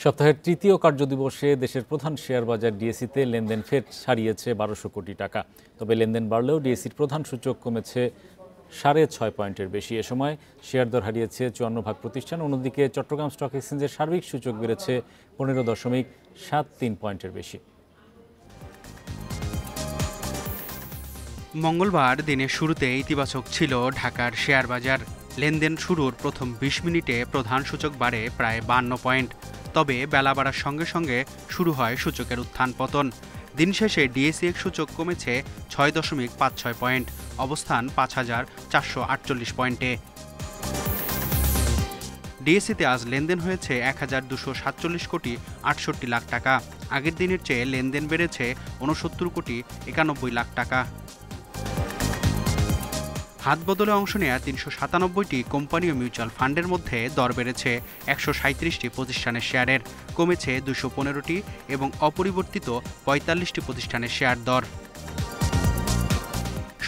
সপ্তাহের তৃতীয় কার্যদিবসে দেশের প্রধান শেয়ার বাজার ডিএসইতে লেনদেন ফের ছাড়িয়েছে ১২০০ কোটি টাকা। তবে লেনদেন বাড়লেও ডিএসইর প্রধান সূচক কমেছে ৬.৫ পয়েন্টের বেশি। এ সময় শেয়ার দর হারিয়েছে ৫৪ ভাগ প্রতিষ্ঠান। অন্যদিকে চট্টগ্রাম স্টক এক্সচেঞ্জের সার্বিক সূচক বেড়েছে ১৫.৭৩ পয়েন্টের বেশি। মঙ্গলবার দিনের শুরুতে ইতিবাচক ছিল ঢাকার শেয়ার বাজার। লেনদেন শুরুর প্রথম ২০ মিনিটে প্রধান সূচক বাড়ে প্রায় ৫২ পয়েন্ট। তবে বেলা বাড়ার সঙ্গে সঙ্গে শুরু হয় সূচকের উত্থান পতন। দিন শেষে ডিএসইএক্স সূচক কমেছে ৬.৫৬ পয়েন্ট, অবস্থান ৫,৪৪৮ পয়েন্টে। ডিএসইতে আজ লেনদেন হয়েছে ১,২৪৭ কোটি ৬৮ লাখ টাকা। আগের দিনের চেয়ে লেনদেন বেড়েছে ৬৯ কোটি ৯১ লাখ টাকা। হাত বদলে অংশ নেয়া ৩৯৭টি কোম্পানি ও মিউচুয়াল ফান্ডের মধ্যে দর বেড়েছে ১৩৭টি প্রতিষ্ঠানের শেয়ারের, কমেছে ২১৫টি এবং অপরিবর্তিত ৪৫টি প্রতিষ্ঠানের শেয়ার দর।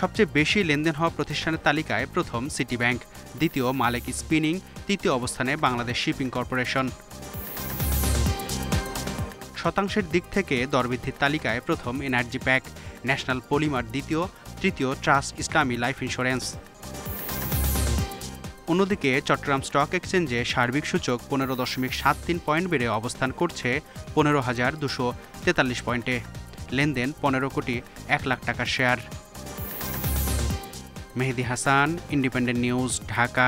সবচেয়ে বেশি লেনদেন হওয়া প্রতিষ্ঠানের তালিকায় প্রথম সিটি ব্যাংক, দ্বিতীয় মালেক স্পিনিং, তৃতীয় অবস্থানে বাংলাদেশ শিপিং কর্পোরেশন। শতাংশের দিক থেকে দরবৃদ্ধির তালিকায় প্রথম এনার্জি প্যাক, ন্যাশনাল পলিমার দ্বিতীয়, তৃতীয় ট্রাস্ট ইসলামী লাইফ ইন্স্যুরেন্স। অন্যদিকে চট্টগ্রাম স্টক এক্সচেঞ্জে সার্বিক সূচক ১৫.৭৩ পয়েন্ট বেড়ে অবস্থান করছে ১৫,২৪৩ পয়েন্টে। লেনদেন ১৫ কোটি ১ লাখ টাকার share. Mehedi Hasan, independent news, Dhaka.